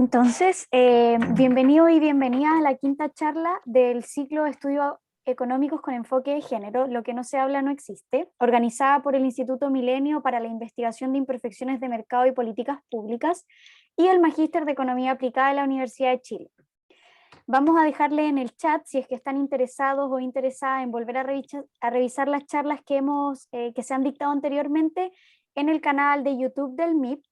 Entonces, bienvenido y bienvenida a la quinta charla del ciclo de estudios económicos con enfoque de género, Lo que no se habla no existe, organizada por el Instituto Milenio para la Investigación de Imperfecciones de Mercado y Políticas Públicas y el Magíster de Economía Aplicada de la Universidad de Chile. Vamos a dejarle en el chat, si es que están interesados o interesadas en volver a revisar las charlas que se han dictado anteriormente en el canal de YouTube del MIP,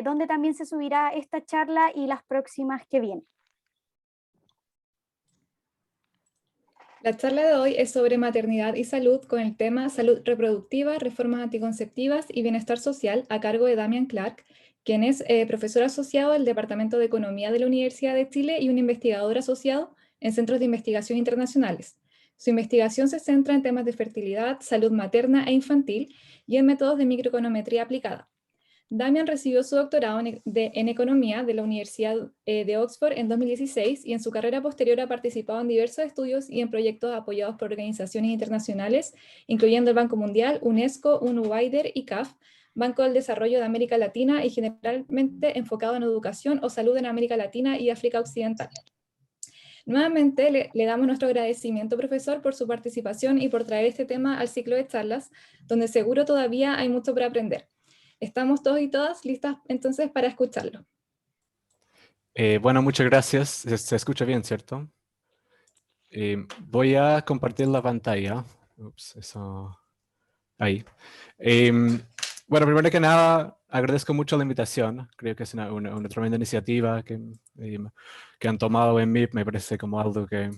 donde también se subirá esta charla y las próximas que vienen. La charla de hoy es sobre maternidad y salud con el tema Salud reproductiva, reformas anticonceptivas y bienestar social a cargo de Damian Clark, quien es profesor asociado del Departamento de Economía de la Universidad de Chile y un investigador asociado en centros de investigación internacionales. Su investigación se centra en temas de fertilidad, salud materna e infantil y en métodos de microeconometría aplicada. Damian recibió su doctorado en Economía de la Universidad de Oxford en 2016 y en su carrera posterior ha participado en diversos estudios y en proyectos apoyados por organizaciones internacionales, incluyendo el Banco Mundial, UNESCO, UNOWIDER y CAF, Banco del Desarrollo de América Latina y generalmente enfocado en educación o salud en América Latina y África Occidental. Nuevamente le damos nuestro agradecimiento, profesor, por su participación y por traer este tema al ciclo de charlas, donde seguro todavía hay mucho por aprender. Estamos todos y todas listas entonces para escucharlo. Bueno, muchas gracias. Se escucha bien, ¿cierto? Voy a compartir la pantalla. Ups, eso. Ahí. Bueno, primero que nada, agradezco mucho la invitación. Creo que es una tremenda iniciativa que han tomado en MIP. Me parece como algo que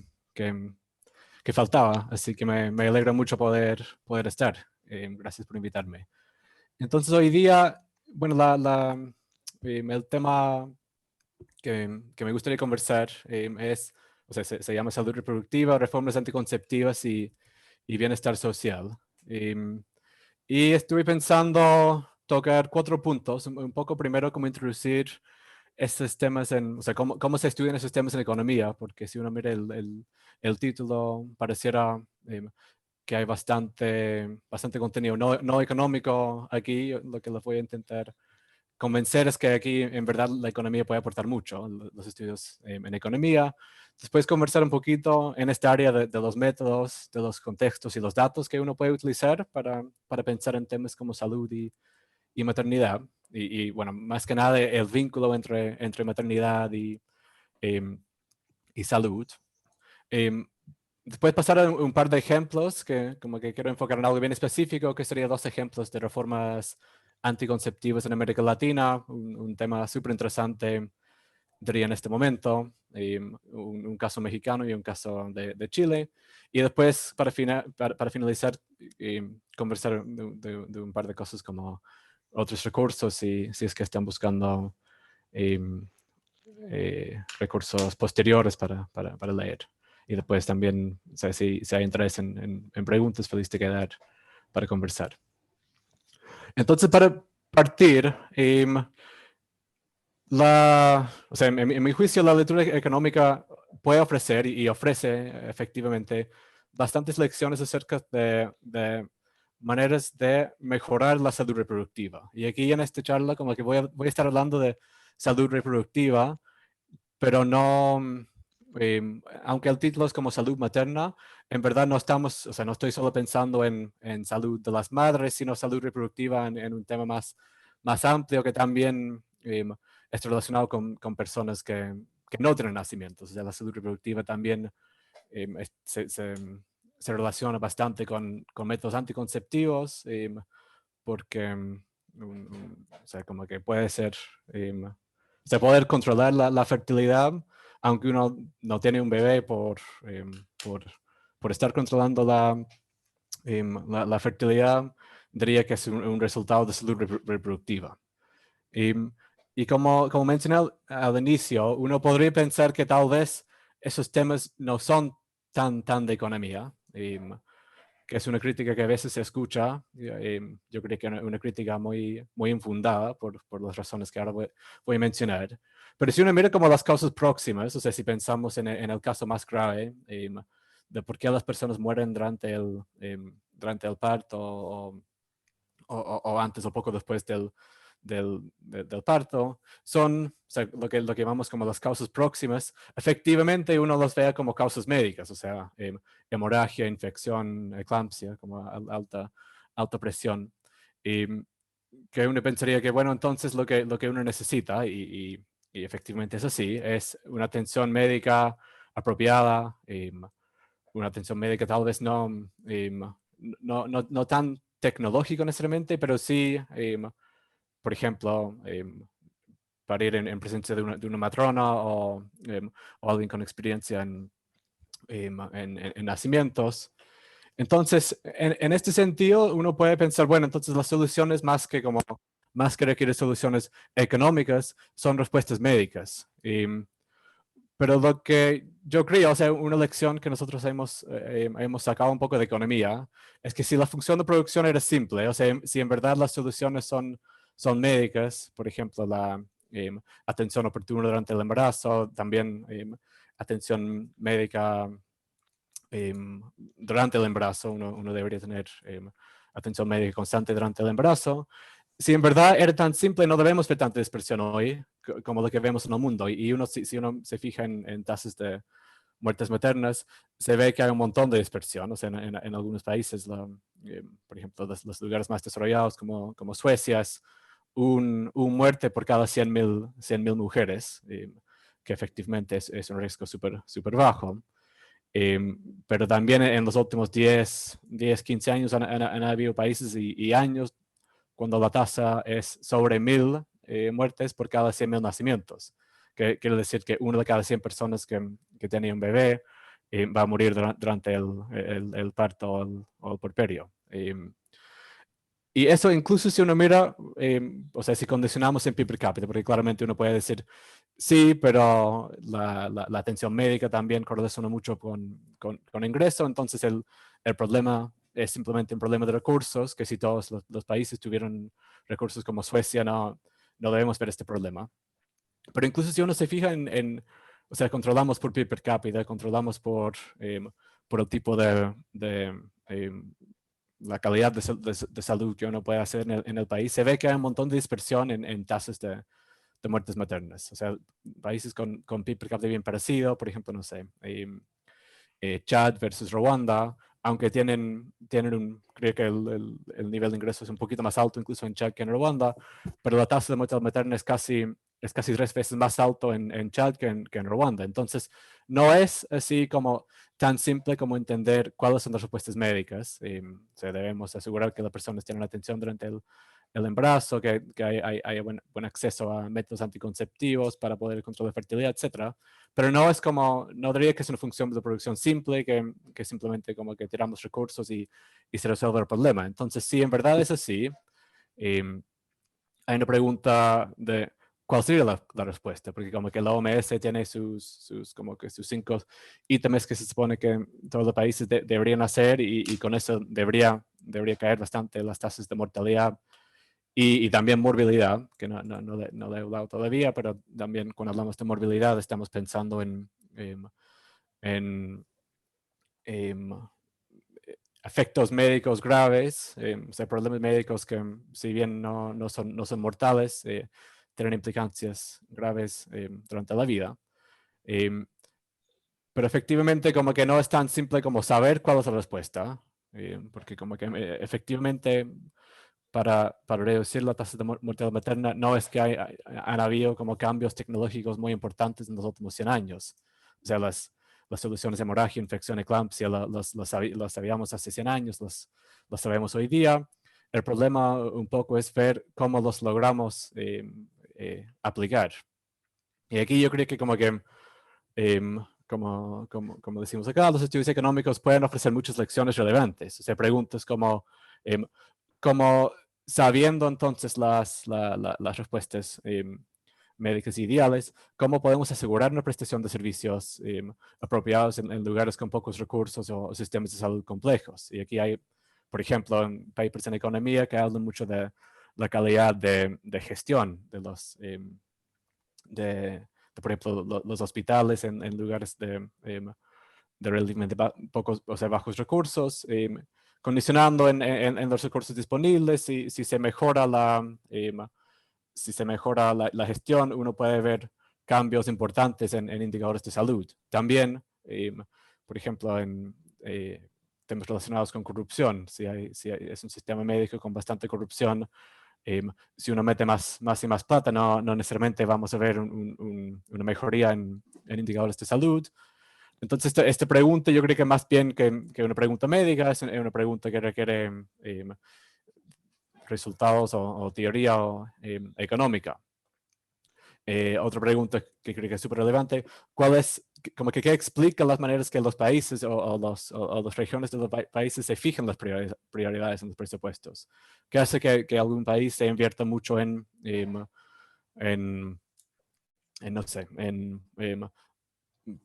faltaba. Así que me alegra mucho poder estar. Gracias por invitarme. Entonces, hoy día, bueno, el tema que me gustaría conversar o sea, se llama salud reproductiva, reformas anticonceptivas y bienestar social. Y estuve pensando tocar 4 puntos, un poco primero cómo introducir estos temas o sea, cómo se estudian esos temas en economía, porque si uno mira el título, pareciera que hay bastante contenido no económico aquí. Lo que les voy a intentar convencer es que aquí en verdad la economía puede aportar mucho, los estudios en economía. Después conversar un poquito en esta área de los métodos, de los contextos y los datos que uno puede utilizar para pensar en temas como salud y maternidad. Bueno, más que nada el vínculo entre maternidad y salud. Después pasar a un par de ejemplos que como que quiero enfocar en algo bien específico, que serían 2 ejemplos de reformas anticonceptivas en América Latina, un tema súper interesante, diría en este momento, un caso mexicano y un caso de Chile. Y después, para finalizar, conversar de un par de cosas como otros recursos, si es que están buscando recursos posteriores para leer. Y después también, o sea, si hay interés en preguntas, feliz de quedar para conversar. Entonces, para partir, o sea, en mi juicio, la lectura económica puede ofrecer y ofrece efectivamente bastantes lecciones acerca de maneras de mejorar la salud reproductiva. Y aquí en esta charla como que voy a estar hablando de salud reproductiva, pero no, aunque el título es como salud materna, en verdad no estamos, o sea, no estoy solo pensando en salud de las madres, sino salud reproductiva en un tema más amplio que también está relacionado con personas que no tienen nacimientos. O sea, la salud reproductiva también se relaciona bastante con métodos anticonceptivos, porque o sea, como que puede ser, o sea, poder controlar la fertilidad, aunque uno no tiene un bebé por estar controlando la fertilidad, diría que es un resultado de salud reproductiva. Y como mencioné al inicio, uno podría pensar que tal vez esos temas no son tan de economía, que es una crítica que a veces se escucha. Yo creo que es una crítica muy infundada por las razones que ahora voy a mencionar. Pero si uno mira como las causas próximas, o sea, si pensamos en el caso más grave, de por qué las personas mueren durante el parto o antes o poco después del del parto son, o sea, lo que llamamos como las causas próximas. Efectivamente, uno los vea como causas médicas, o sea, hemorragia, infección, eclampsia, como alta presión. Que uno pensaría que, bueno, entonces lo que uno necesita, y efectivamente es así, es una atención médica apropiada, una atención médica tal vez no tan tecnológico necesariamente, pero sí, por ejemplo, para ir en presencia de una matrona o alguien con experiencia en nacimientos. Entonces, en este sentido, uno puede pensar, bueno, entonces las soluciones más que requieren soluciones económicas, son respuestas médicas. Pero lo que yo creo, o sea, una lección que nosotros hemos sacado un poco de economía, es que si la función de producción era simple, o sea, si en verdad las soluciones son médicas, por ejemplo, la atención oportuna durante el embarazo, también atención médica durante el embarazo, uno debería tener atención médica constante durante el embarazo. Si en verdad era tan simple, no debemos ver tanta dispersión hoy como lo que vemos en el mundo. Y si uno se fija en tasas de muertes maternas, se ve que hay un montón de dispersión. O sea, en algunos países, por ejemplo, los lugares más desarrollados como Suecia, es un muerte por cada 100.000 mujeres, que efectivamente es un riesgo súper bajo. Pero también en los últimos 10, 15 años han habido países y años cuando la tasa es sobre 1.000 muertes por cada 100.000 nacimientos. Que quiere decir que una de cada 100 personas que tiene un bebé va a morir durante el parto o el puerperio. Y eso incluso si uno mira, o sea, si condicionamos en PIB per cápita, porque claramente uno puede decir, sí, pero la atención médica también correlaciona mucho con ingreso, entonces el problema es simplemente un problema de recursos, que si todos los países tuvieran recursos como Suecia, no debemos ver este problema. Pero incluso si uno se fija o sea, controlamos por PIB per cápita, controlamos por el tipo de la calidad de salud que uno puede hacer en el país, se ve que hay un montón de dispersión en tasas de muertes maternas. O sea, países con PIB per cápita bien parecido, por ejemplo, no sé, Chad versus Ruanda, aunque creo que el nivel de ingresos es un poquito más alto incluso en Chad que en Ruanda, pero la tasa de muerte materna es casi 3 veces más alto en Chad que en Ruanda. Entonces, no es así como tan simple como entender cuáles son las respuestas médicas. O sea, debemos asegurar que las personas tienen atención durante el embarazo, que hay buen acceso a métodos anticonceptivos para poder controlar fertilidad, etc. Pero no diría que es una función de producción simple, que simplemente como que tiramos recursos y se resuelve el problema. Entonces, si en verdad es así, hay una pregunta de cuál sería la respuesta, porque como que la OMS tiene sus 5 ítems que se supone que todos los países deberían hacer y con eso debería caer bastante las tasas de mortalidad y también morbilidad, que no le he hablado todavía, pero también cuando hablamos de morbilidad estamos pensando en efectos médicos graves, o sea, problemas médicos que si bien no son mortales, tienen implicancias graves durante la vida. Pero efectivamente como que no es tan simple como saber cuál es la respuesta, porque como que efectivamente para reducir la tasa de mortalidad materna no es que han habido como cambios tecnológicos muy importantes en los últimos 100 años. O sea, las soluciones de hemorragia, infección, eclampsia, las sabíamos hace 100 años, las sabemos hoy día. El problema un poco es ver cómo los logramos aplicar. Y aquí yo creo que como decimos acá, los estudios económicos pueden ofrecer muchas lecciones relevantes. O sea, preguntas como sabiendo entonces las respuestas médicas ideales, ¿cómo podemos asegurar una prestación de servicios apropiados en lugares con pocos recursos o sistemas de salud complejos? Y aquí hay, por ejemplo, papers en economía que hablan mucho de la calidad de gestión de por ejemplo, los hospitales en lugares de relativamente pocos, o sea, bajos recursos, condicionando en los recursos disponibles, si se mejora si se mejora la gestión, uno puede ver cambios importantes en indicadores de salud. También, por ejemplo, en temas relacionados con corrupción, si es un sistema médico con bastante corrupción, si uno mete más y más plata, no necesariamente vamos a ver una mejoría en indicadores de salud. Entonces, esta pregunta yo creo que más bien que una pregunta médica, es una pregunta que requiere resultados o teoría económica. Otra pregunta que creo que es súper relevante, ¿cuál es, como que qué explica las maneras que los países o las regiones de los países se fijan las prioridades en los presupuestos? ¿Qué hace que algún país se invierta mucho en no sé,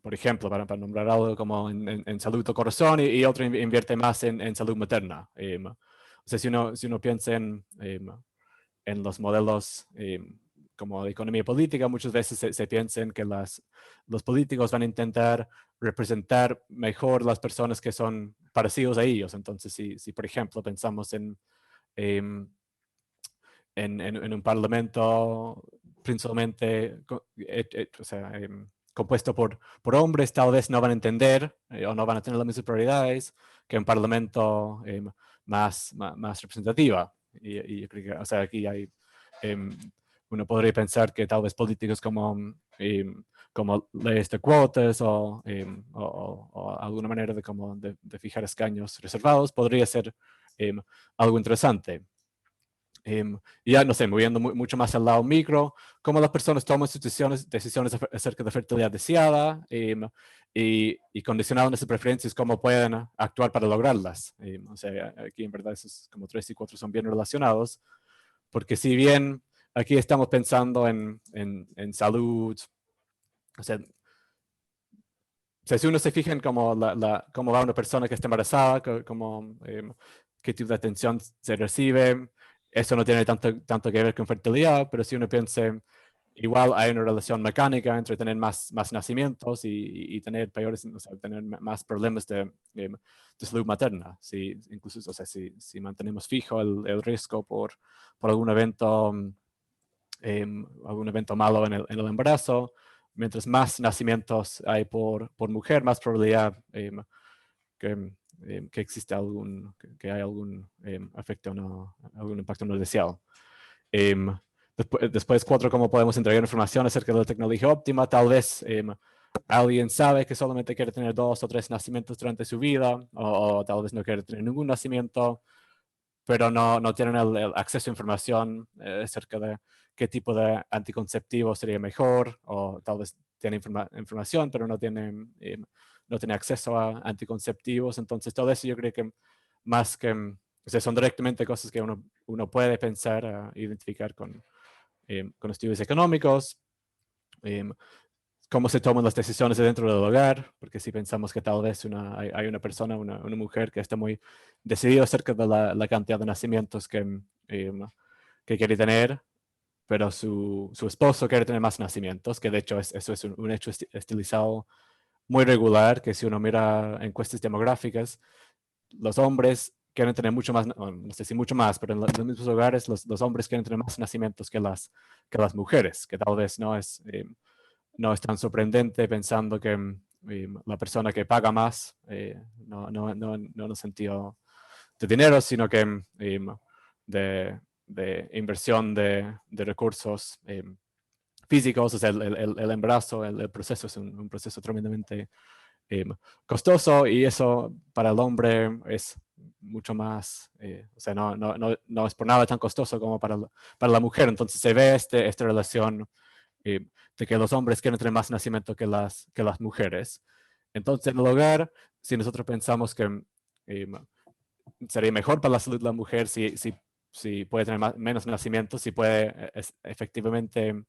por ejemplo, para nombrar algo como en salud o corazón y otro invierte más en salud materna? O sea, si uno piensa en los modelos como de economía política, muchas veces se piensa en que los políticos van a intentar representar mejor las personas que son parecidos a ellos. Entonces, si por ejemplo pensamos en un parlamento principalmente o sea, compuesto por hombres, tal vez no van a entender o no van a tener las mismas prioridades que un parlamento más representativa. Y yo creo que, o sea, aquí hay, uno podría pensar que tal vez políticos como leyes de cuotas o alguna manera de fijar escaños reservados podría ser algo interesante. Y ya, no sé, moviendo mucho más al lado micro, cómo las personas toman sus decisiones acerca de fertilidad deseada y condicionado en esas preferencias, cómo pueden actuar para lograrlas. O sea, aquí en verdad esos como 3 y 4 son bien relacionados, porque si bien aquí estamos pensando en salud, o sea, si uno se fija en cómo va una persona que está embarazada, qué tipo de atención se recibe, eso no tiene tanto que ver con fertilidad, pero si uno piensa, igual hay una relación mecánica entre tener más nacimientos y tener peores, o sea, tener más problemas de salud materna. Incluso, o sea, si mantenemos fijo el riesgo por algún evento malo en el embarazo, mientras más nacimientos hay por mujer, más probabilidad que existe que hay algún efecto algún impacto no deseado. Después 4, cómo podemos entregar información acerca de la tecnología óptima. Tal vez alguien sabe que solamente quiere tener 2 o 3 nacimientos durante su vida, o tal vez no quiere tener ningún nacimiento, pero no tienen el acceso a información acerca de qué tipo de anticonceptivo sería mejor, o tal vez tiene información, pero no tiene acceso a anticonceptivos. Entonces, todo eso yo creo que más que, o sea, son directamente cosas que uno puede pensar, identificar con estudios económicos, cómo se toman las decisiones dentro del hogar, porque si pensamos que tal vez hay una persona, una mujer que está muy decidida acerca de la cantidad de nacimientos que quiere tener, pero su esposo quiere tener más nacimientos, que de hecho eso es un hecho estilizado muy regular, que si uno mira encuestas demográficas, los hombres quieren tener mucho más, no sé si mucho más, pero en los mismos hogares los hombres quieren tener más nacimientos que las mujeres, que tal vez no es tan sorprendente pensando que la persona que paga más, no en el sentido de dinero, sino que de inversión de recursos físicos, o sea, el embarazo, el proceso es un proceso tremendamente costoso, y eso para el hombre es mucho más, o sea, no es por nada tan costoso como para la mujer. Entonces se ve esta relación de que los hombres quieren tener más nacimiento que las mujeres. Entonces, en el hogar, si nosotros pensamos que sería mejor para la salud de la mujer si puede tener menos nacimientos, si puede efectivamente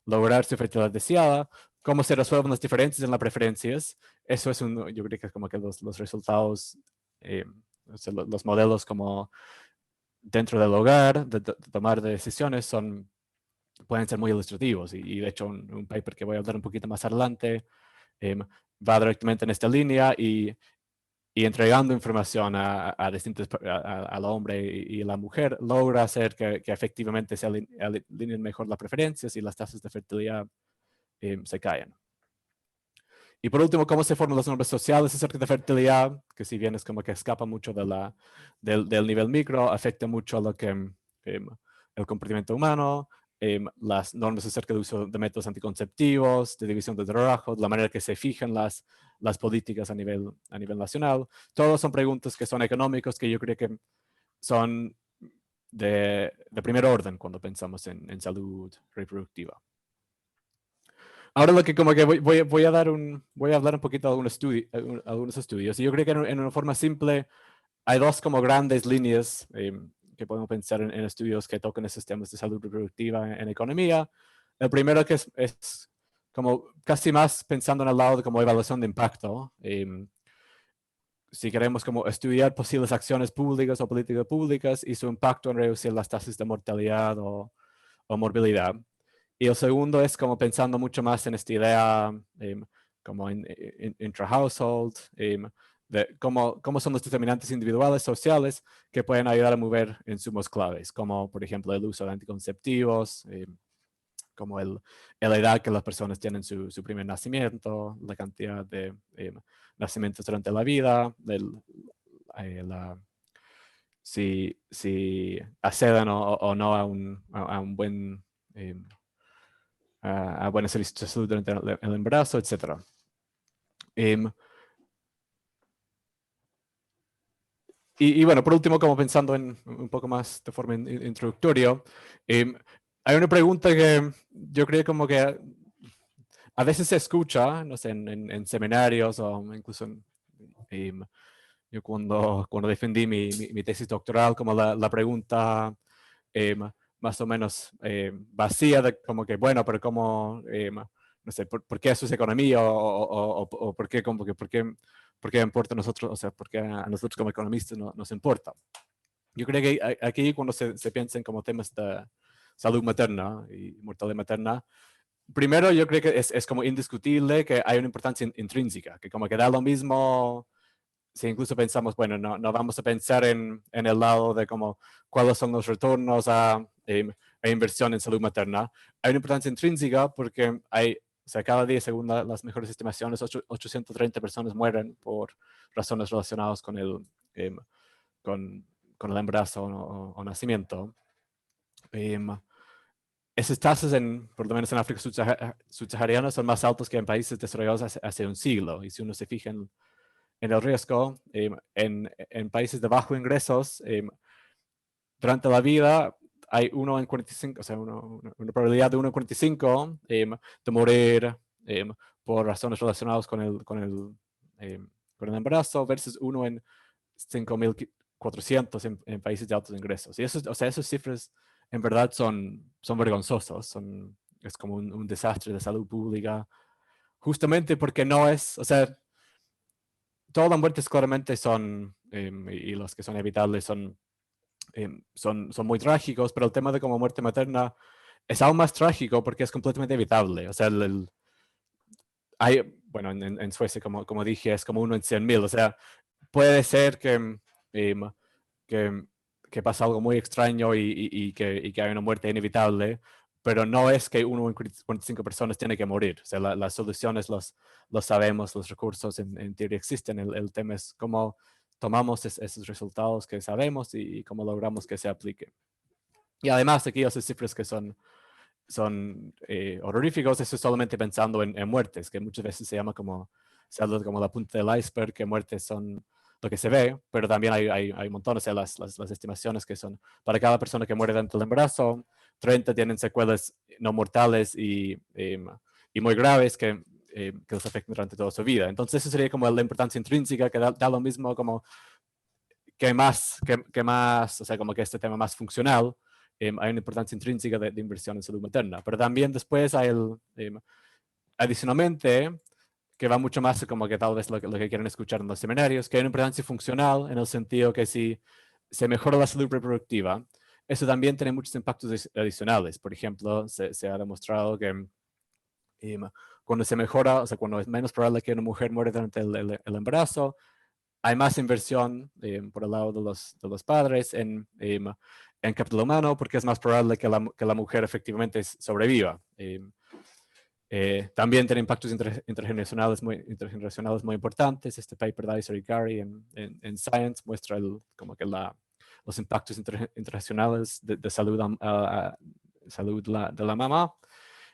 lograr su fertilidad deseada, cómo se resuelven las diferencias en las preferencias. Eso es yo creo que es como que los resultados, o sea, los modelos como dentro del hogar, de tomar decisiones pueden ser muy ilustrativos, y de hecho un paper que voy a hablar un poquito más adelante va directamente en esta línea, y y entregando información a distintos, al hombre y a la mujer, logra hacer que efectivamente se alineen mejor las preferencias y las tasas de fertilidad se caen. Y por último, cómo se forman las normas sociales acerca de fertilidad, que si bien es como que escapa mucho del nivel micro, afecta mucho a lo que el comportamiento humano, las normas acerca del uso de métodos anticonceptivos, de división de trabajo, la manera que se fijan las políticas a nivel nacional. Todas son preguntas que son económicas, que yo creo que son de primer orden cuando pensamos en salud reproductiva. Ahora lo que como que voy a hablar un poquito de algunos estudios. Y yo creo que en una forma simple hay dos como grandes líneas que podemos pensar en estudios que tocan esos temas de salud reproductiva en economía. El primero que es como casi más pensando en el lado de como evaluación de impacto. Si queremos como estudiar posibles acciones públicas o políticas públicas y su impacto en reducir las tasas de mortalidad o morbilidad. Y el segundo es como pensando mucho más en esta idea como en intra-household, de cómo son los determinantes individuales, sociales, que pueden ayudar a mover insumos claves, como por ejemplo el uso de anticonceptivos, como la edad que las personas tienen su primer nacimiento, la cantidad de nacimientos durante la vida, si acceden o no a un buen a buenos servicios de salud durante el embarazo, etc. Y bueno, por último, como pensando en un poco más de forma introductoria, hay una pregunta que yo creo como que a veces se escucha, no sé, en seminarios o incluso yo cuando defendí mi tesis doctoral, como la pregunta más o menos vacía de como que, bueno, pero cómo, no sé, ¿por qué eso es economía o por qué, como que, por qué importa a nosotros, o sea, por qué a nosotros como economistas nos importa? Yo creo que aquí cuando se piensa en como temas de salud materna y mortalidad materna, primero yo creo que es como indiscutible que hay una importancia intrínseca, que como que da lo mismo si incluso pensamos, bueno, no vamos a pensar en el lado de como cuáles son los retornos a inversión en salud materna. Hay una importancia intrínseca porque o sea, cada día, según las mejores estimaciones, 830 personas mueren por razones relacionadas con con el embarazo o nacimiento. Esas tasas, por lo menos en África subsahariana, son más altas que en países desarrollados hace un siglo. Y si uno se fija en el riesgo, en países de bajos ingresos, durante la vida hay 1 en 45, o sea, una probabilidad de 1 en 45 de morir por razones relacionadas con el embarazo versus 1 en 5.400 en países de altos ingresos. Y o sea, esas cifras en verdad son vergonzosos, es como un desastre de salud pública, justamente porque no es, o sea, todas las muertes claramente son, y los que son evitables son muy trágicos, pero el tema de como muerte materna es aún más trágico porque es completamente evitable. O sea, bueno, en Suecia, como dije, es como 1 en 100.000. O sea, puede ser em, que, que pasa algo muy extraño y que hay una muerte inevitable, pero no es que 1 en 45 personas tiene que morir. O sea, las soluciones los sabemos, los recursos en teoría existen. El tema es cómo tomamos esos resultados que sabemos y cómo logramos que se apliquen. Y además aquí esas cifras que son horroríficos, eso es solamente pensando en muertes, que muchas veces se llama se habla como la punta del iceberg, que muertes son lo que se ve, pero también hay montones, o sea, las estimaciones que son, para cada persona que muere dentro del embarazo, 30 tienen secuelas no mortales y muy graves que los afectan durante toda su vida. Entonces eso sería como la importancia intrínseca, que da lo mismo como que más, o sea, como que este tema más funcional, hay una importancia intrínseca de inversión en salud materna. Pero también después hay adicionalmente, que va mucho más como que tal vez lo que quieren escuchar en los seminarios, que hay una importancia funcional en el sentido que si se mejora la salud reproductiva, eso también tiene muchos impactos adicionales. Por ejemplo, se ha demostrado que cuando se mejora, o sea, cuando es menos probable que una mujer muere durante el embarazo, hay más inversión por el lado de los padres en capital humano, porque es más probable que la mujer efectivamente sobreviva. También tiene impactos intergeneracionales muy importantes. Este paper de Iser y Gary en Science muestra como que los impactos intergeneracionales de salud, salud de la mamá.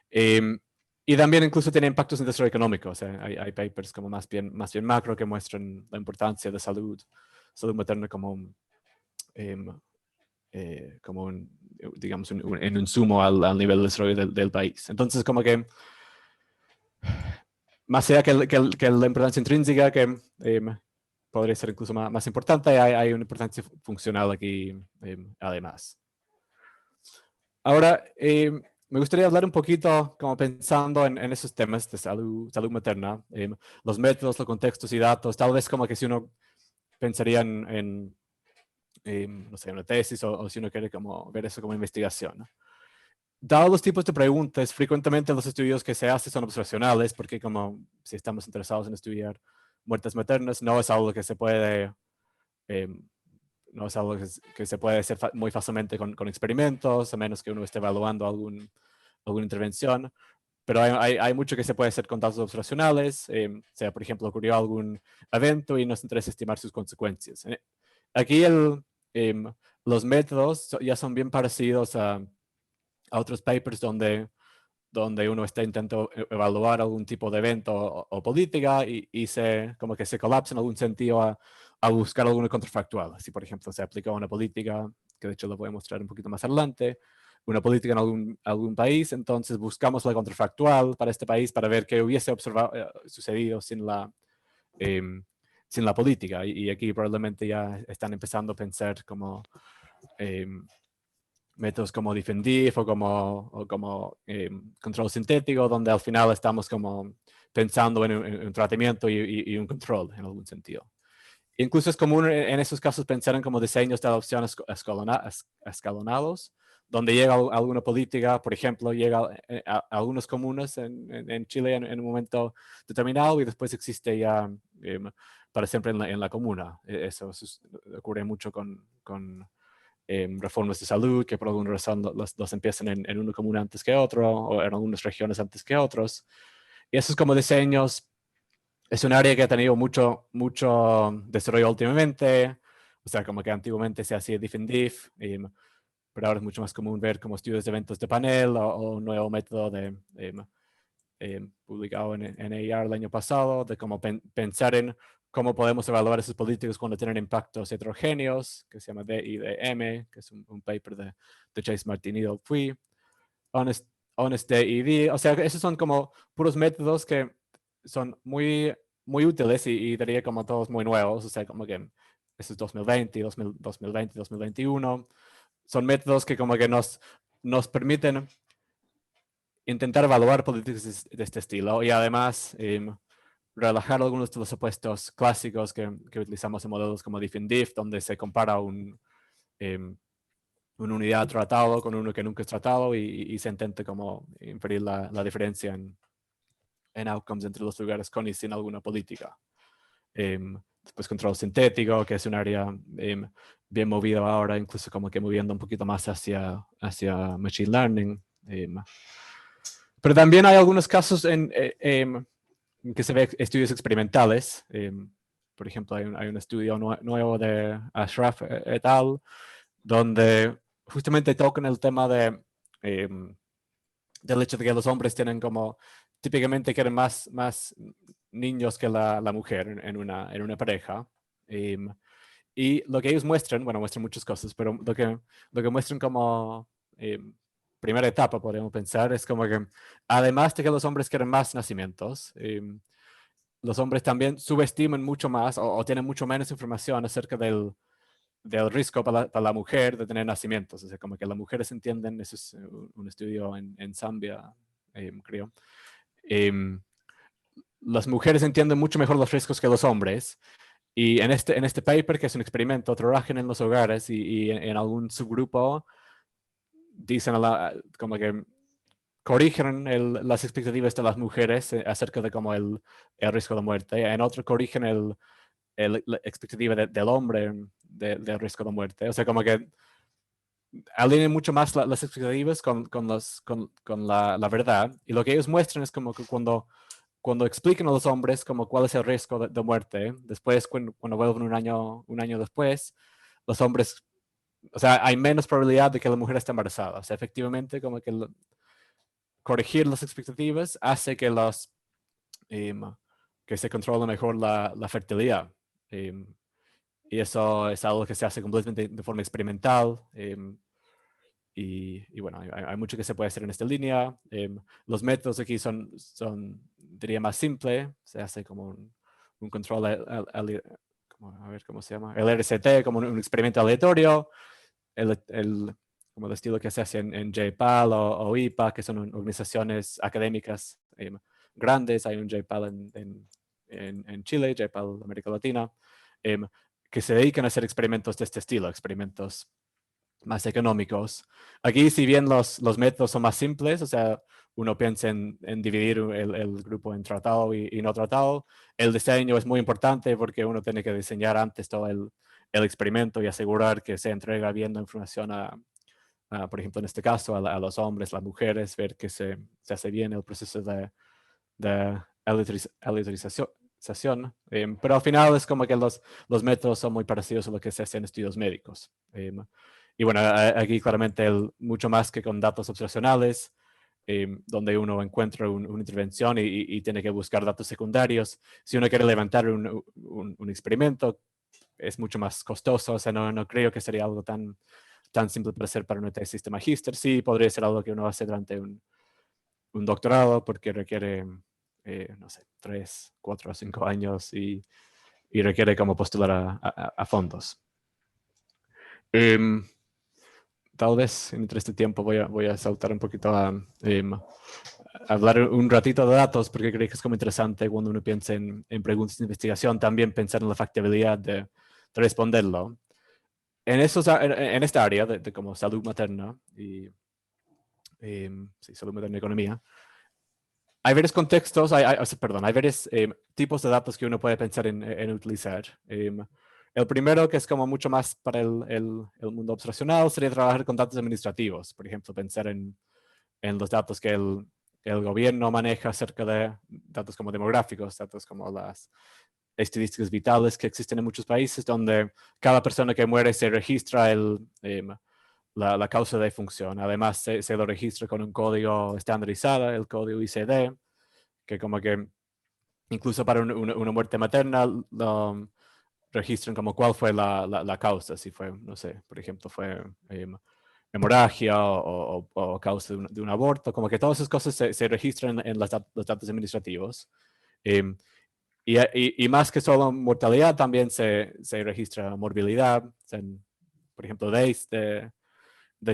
Y también incluso tiene impactos en desarrollo económico. O sea, hay papers como más bien macro que muestran la importancia de salud materna como digamos, un insumo al nivel de desarrollo del país. Entonces, como que más allá que la importancia intrínseca, que podría ser incluso más importante, hay una importancia funcional aquí además. Ahora, me gustaría hablar un poquito, como pensando en esos temas de salud materna, los métodos, los contextos y datos, tal vez como que si uno pensaría no sé, una tesis o si uno quiere como ver eso como investigación, ¿no? Dados los tipos de preguntas, frecuentemente los estudios que se hacen son observacionales, porque como si estamos interesados en estudiar muertes maternas, no es algo que se puede, no es algo que se puede hacer muy fácilmente con experimentos, a menos que uno esté evaluando alguna intervención. Pero hay mucho que se puede hacer con datos observacionales, sea, por ejemplo, ocurrió algún evento y nos interesa estimar sus consecuencias. Aquí los métodos ya son bien parecidos a otros papers donde uno está intentando evaluar algún tipo de evento o política y como que se colapsa en algún sentido a buscar alguna contrafactual. Si, por ejemplo, se aplica una política, que de hecho lo voy a mostrar un poquito más adelante, una política en algún país, entonces buscamos la contrafactual para este país para ver qué hubiese sucedido sin la política. Y aquí probablemente ya están empezando a pensar como métodos como DefenDiff o como control sintético, donde al final estamos como pensando en un tratamiento y un control en algún sentido. Incluso es común en esos casos pensar en como diseños de adopción escalonados, donde llega alguna política, por ejemplo, llega a algunos comunes en Chile en un momento determinado y después existe ya para siempre en la comuna. Eso ocurre mucho con reformas de salud, que por alguna razón los empiezan en una comuna antes que otro, o en algunas regiones antes que otros. Y esos como diseños es un área que ha tenido mucho desarrollo últimamente. O sea, como que antiguamente se hacía DefenDiff, pero ahora es mucho más común ver como estudios de eventos de panel o un nuevo método publicado en AER el año pasado, de cómo pensar en cómo podemos evaluar esos políticos cuando tienen impactos heterogéneos, que se llama DIDM, que es un paper de Chase Martin y Del Puy. Honest DID, o sea, esos son como puros métodos que son muy útiles y diría como todos muy nuevos, o sea, como que eso es 2020, 2021, son métodos que como que nos permiten intentar evaluar políticas de este estilo y además relajar algunos de los supuestos clásicos que utilizamos en modelos como DefenDiff, donde se compara una unidad tratado con uno que nunca es tratado y se intenta como inferir la diferencia en outcomes entre los lugares con y sin alguna política. Después control sintético, que es un área bien movido ahora, incluso como que moviendo un poquito más hacia machine learning. Pero también hay algunos casos en que se ve estudios experimentales. Por ejemplo, hay un estudio nuevo de Ashraf et al., donde justamente tocan el tema del hecho de que los hombres tienen como, típicamente quieren más niños que la mujer en una pareja. Y lo que ellos muestran, bueno, muestran muchas cosas, pero lo que muestran como primera etapa, podríamos pensar, es como que además de que los hombres quieren más nacimientos, los hombres también subestiman mucho más o tienen mucho menos información acerca del riesgo para la mujer de tener nacimientos. O sea, como que las mujeres entienden, eso es un estudio en Zambia, creo. Las mujeres entienden mucho mejor los riesgos que los hombres. Y en este paper, que es un experimento, trabajan en los hogares y en algún subgrupo dicen como que corrigen las expectativas de las mujeres acerca de como el riesgo de muerte. En otro corrigen la expectativa del hombre del riesgo de muerte. O sea, como que alinean mucho más las expectativas con la verdad. Y lo que ellos muestran es como que cuando explican a los hombres como cuál es el riesgo de muerte, después cuando vuelven un año después, los hombres, o sea, hay menos probabilidad de que la mujer esté embarazada. O sea, efectivamente, como que corregir las expectativas hace que que se controle mejor la fertilidad. Y eso es algo que se hace completamente de forma experimental. Y bueno, hay mucho que se puede hacer en esta línea. Los métodos aquí diría, más simple. Se hace como un control, a ver cómo se llama, el RCT, como un experimento aleatorio, como el estilo que se hace en JPAL o IPA, que son organizaciones académicas grandes. Hay un JPAL en Chile, JPAL América Latina, que se dedican a hacer experimentos de este estilo, experimentos más económicos. Aquí, si bien los métodos son más simples, o sea, uno piensa en dividir el grupo en tratado y no tratado, el diseño es muy importante porque uno tiene que diseñar antes todo el experimento y asegurar que se entrega bien la información por ejemplo, en este caso, a los hombres, las mujeres, ver que se hace bien el proceso de aleatorización. Pero al final es como que los métodos son muy parecidos a lo que se hace en estudios médicos. Y bueno, aquí claramente mucho más que con datos observacionales, donde uno encuentra una intervención y tiene que buscar datos secundarios. Si uno quiere levantar un experimento, es mucho más costoso. O sea, no creo que sería algo tan simple para hacer para una tesis de magíster. Sí, podría ser algo que uno hace durante un doctorado, porque requiere, no sé, 3, 4 o 5 años y requiere como postular a fondos. Tal vez entre este tiempo voy a saltar un poquito a hablar un ratito de datos, porque creo que es como interesante cuando uno piensa en preguntas de investigación, también pensar en la factibilidad de responderlo. En esta área de como salud materna y sí, salud materna y economía, hay varios contextos, hay varios tipos de datos que uno puede pensar en utilizar. El primero, que es como mucho más para el mundo observacional, sería trabajar con datos administrativos. Por ejemplo, pensar en los datos que el gobierno maneja acerca de datos como demográficos, datos como las estadísticas vitales que existen en muchos países, donde cada persona que muere se registra la causa de función. Además, se lo registra con un código estandarizado, el código ICD, que como que incluso para una muerte materna lo registran como cuál fue la causa, si fue, no sé, por ejemplo, fue hemorragia o causa de un aborto, como que todas esas cosas se registran en los datos administrativos. Y más que solo mortalidad, también se registra morbilidad. Por ejemplo, de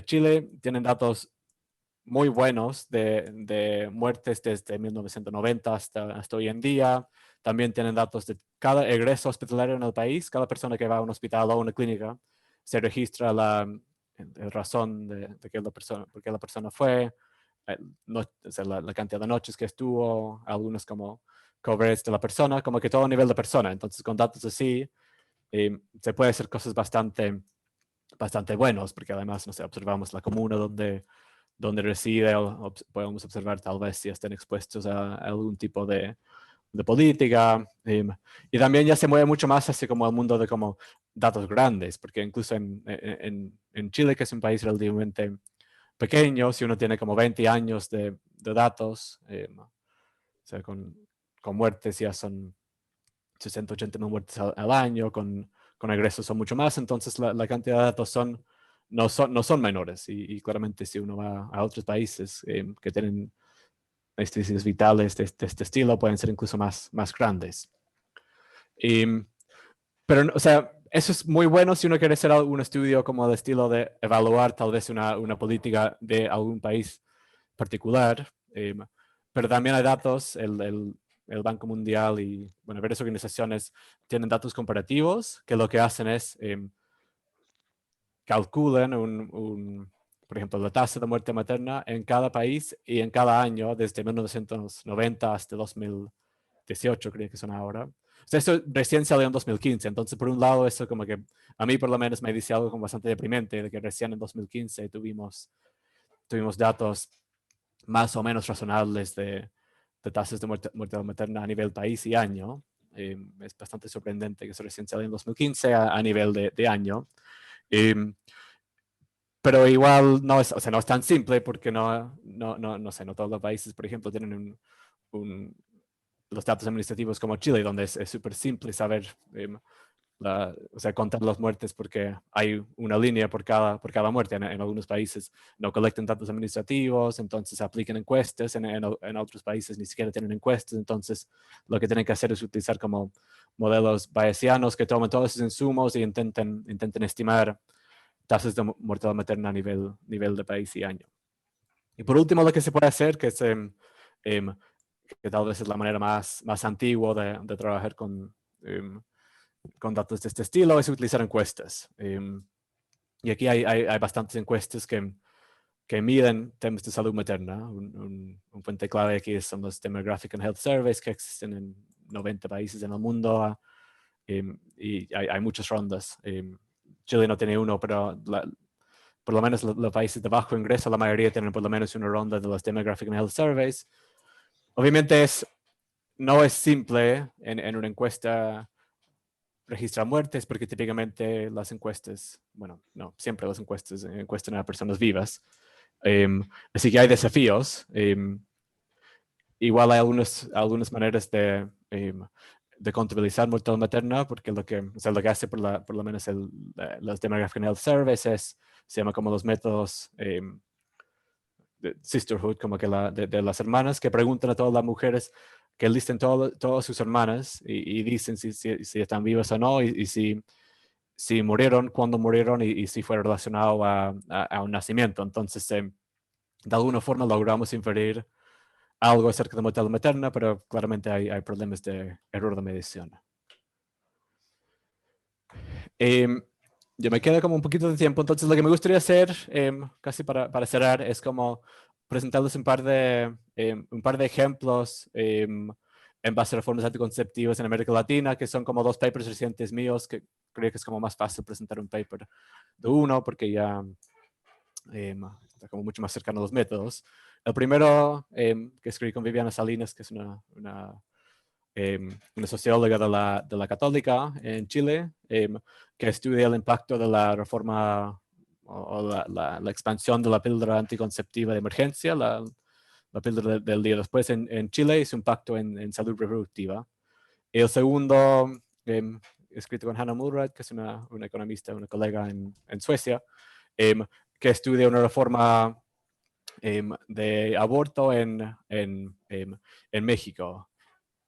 Chile tienen datos muy buenos de muertes desde 1990 hasta hoy en día. También tienen datos de cada egreso hospitalario en el país. Cada persona que va a un hospital o a una clínica se registra la razón de que por qué la persona fue, o sea, la cantidad de noches que estuvo, algunos como coverage de la persona, como que todo a nivel de persona. Entonces, con datos así, se puede hacer cosas bastante buenos, porque además, no sé, observamos la comuna donde reside, o podemos observar tal vez si estén expuestos a algún tipo de política. Y también ya se mueve mucho más hacia como el mundo de como datos grandes, porque incluso en Chile, que es un país relativamente pequeño, si uno tiene como 20 años de datos, o sea, con muertes ya son 60, 80 mil muertes al año, con egresos son mucho más, entonces la cantidad de datos no son menores. Y claramente si uno va a otros países que tienen estadísticas vitales de este estilo, pueden ser incluso más grandes. Pero, o sea, eso es muy bueno si uno quiere hacer algún estudio como de estilo de evaluar tal vez una política de algún país particular. Pero también hay datos, el Banco Mundial y bueno, varias organizaciones tienen datos comparativos que lo que hacen es calculan por ejemplo, la tasa de muerte materna en cada país y en cada año, desde 1990 hasta 2018, creo que son ahora, O sea, esto recién salió en 2015, entonces por un lado eso como que a mí por lo menos me dice algo como bastante deprimente, de que recién en 2015 tuvimos datos más o menos razonables de tasas de mortalidad materna a nivel país y año. Es bastante sorprendente que eso recién salió en 2015 a nivel de año. Pero igual no es, o sea, no es tan simple porque no sé, no todos los países, por ejemplo, tienen los datos administrativos como Chile, donde es súper simple saber, o sea, contar las muertes porque hay una línea por cada muerte. En algunos países no colectan datos administrativos, entonces aplican encuestas. En otros países ni siquiera tienen encuestas, entonces lo que tienen que hacer es utilizar como modelos bayesianos que toman todos esos insumos y intenten estimar tasas de mortalidad materna a nivel de país y año. Y por último, lo que se puede hacer, que que tal vez es la manera más antigua de trabajar con datos de este estilo, es utilizar encuestas. Y aquí hay bastantes encuestas que miden temas de salud materna. Un fuente clave aquí son los Demographic and Health Surveys que existen en 90 países en el mundo. Y hay muchas rondas. Chile no tiene uno, pero por lo menos los países de bajo ingreso, la mayoría tienen por lo menos una ronda de los Demographic and Health Surveys. Obviamente no es simple en una encuesta registrar muertes, porque típicamente las encuestas, bueno, no, siempre las encuestas encuestan a personas vivas. Así que hay desafíos. Igual hay algunas maneras de contabilizar mortalidad materna, porque lo que hace por lo menos los Demographic Health Surveys se llama como los métodos de sisterhood, como que de las hermanas, que preguntan a todas las mujeres, que listen todas sus hermanas y dicen si están vivas o no, y si murieron, cuándo murieron y si fue relacionado a un nacimiento. Entonces, de alguna forma logramos inferir algo acerca de mortalidad materna, pero claramente hay problemas de error de medición. Ya me queda como un poquito de tiempo, entonces lo que me gustaría hacer, casi para cerrar, es como presentarles un par de ejemplos en base a reformas anticonceptivas en América Latina, que son como 2 papers recientes míos, que creo que es como más fácil presentar un paper de uno, porque ya está como mucho más cercano a los métodos. El primero, que escribí con Viviana Salinas, que es una socióloga de la Católica en Chile, que estudia el impacto de la reforma o la expansión de la píldora anticonceptiva de emergencia, la píldora del día después en Chile, y su impacto en salud reproductiva. Y el segundo, escrito con Hannah Mulrad, que es una economista, una colega en Suecia, que estudia una reforma de aborto en México.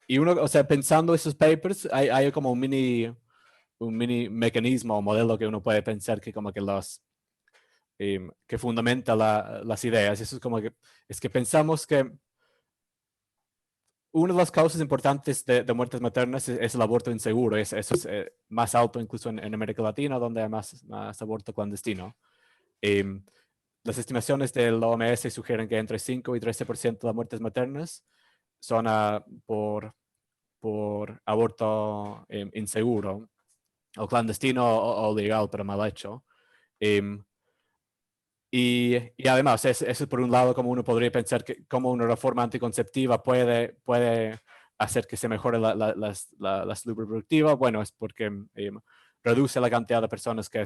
Y uno, o sea, pensando esos papers, hay como un mini mecanismo o modelo que uno puede pensar que como que que fundamenta las ideas. Eso es como que, es que pensamos que una de las causas importantes de muertes maternas es el aborto inseguro. Eso es más alto incluso en América Latina, donde hay más aborto clandestino. Las estimaciones del OMS sugieren que entre 5 y 13% de las muertes maternas son por aborto inseguro o clandestino o legal, pero mal hecho. Y además, eso por un lado, como uno podría pensar que como una reforma anticonceptiva puede hacer que se mejore la salud reproductiva. Bueno, es porque reduce la cantidad de personas que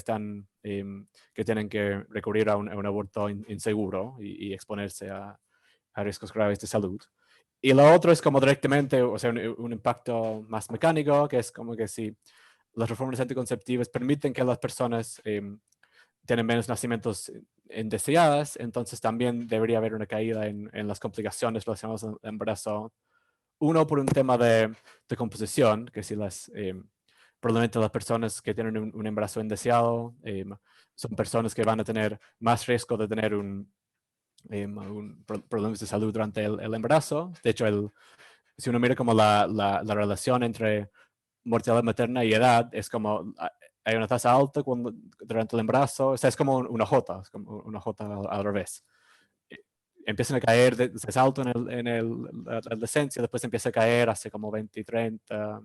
tienen que recurrir a un aborto inseguro y exponerse a riesgos graves de salud. Y lo otro es como directamente, o sea, un impacto más mecánico, que es como que si las reformas anticonceptivas permiten que las personas tienen menos nacimientos indeseadas, entonces también debería haber una caída en las complicaciones relacionadas al embarazo. Uno, por un tema de composición, que si probablemente las personas que tienen un embarazo indeseado son personas que van a tener más riesgo de tener problemas de salud durante el embarazo. De hecho, si uno mira como la relación entre mortalidad materna y edad, es como hay una tasa alta durante el embarazo. O sea, es como una J, es como una J al revés. Empiezan a caer, es alto en la adolescencia, después empieza a caer hace como 20 y 30,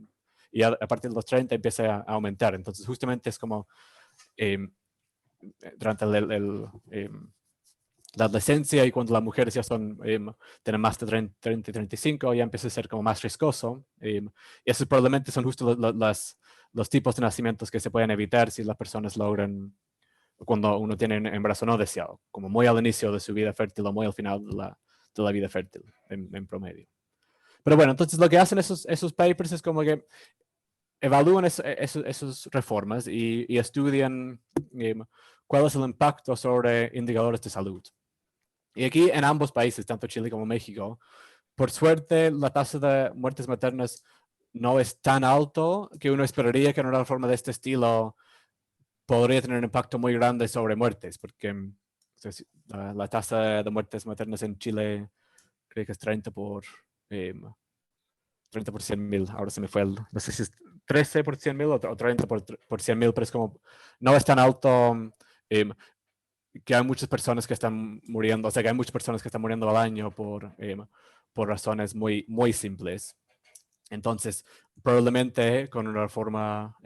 y a partir de los 30 empieza a aumentar. Entonces justamente es como durante la adolescencia y cuando las mujeres ya tienen más de 30 y 35, ya empieza a ser como más riesgoso. Y esos probablemente son justo los tipos de nacimientos que se pueden evitar si las personas logran, cuando uno tiene un embarazo no deseado, como muy al inicio de su vida fértil o muy al final de la vida fértil en promedio. Pero bueno, entonces lo que hacen esos papers es como que evalúan esas reformas y estudian cuál es el impacto sobre indicadores de salud. Y aquí en ambos países, tanto Chile como México, por suerte la tasa de muertes maternas no es tan alto que uno esperaría que una reforma de este estilo podría tener un impacto muy grande sobre muertes, porque la tasa de muertes maternas en Chile creo que es 30 por 100.000, ahora se me fue no sé si es 13 por 100.000 o 30 por 100.000, pero es como, no es tan alto que hay muchas personas que están muriendo, o sea que hay muchas personas que están muriendo al año por razones muy, muy simples. Entonces, probablemente con una reforma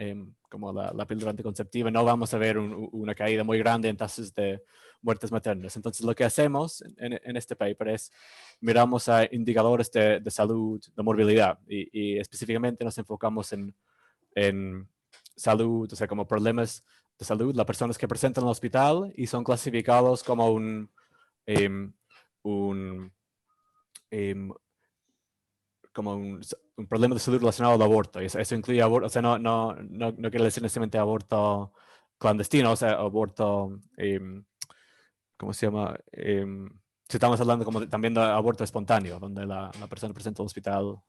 como la píldora anticonceptiva no vamos a ver una caída muy grande en tasas de muertes maternas. Entonces, lo que hacemos en este paper es miramos a indicadores de salud, de morbilidad, y específicamente nos enfocamos en salud, o sea, como problemas de salud, las personas que presentan en el hospital y son clasificados como un problema de salud relacionado al aborto. Y eso incluye aborto, o sea, no quiere decir necesariamente aborto clandestino, o sea, aborto, ¿cómo se llama? Si estamos hablando como también de aborto espontáneo, donde la persona presenta al hospital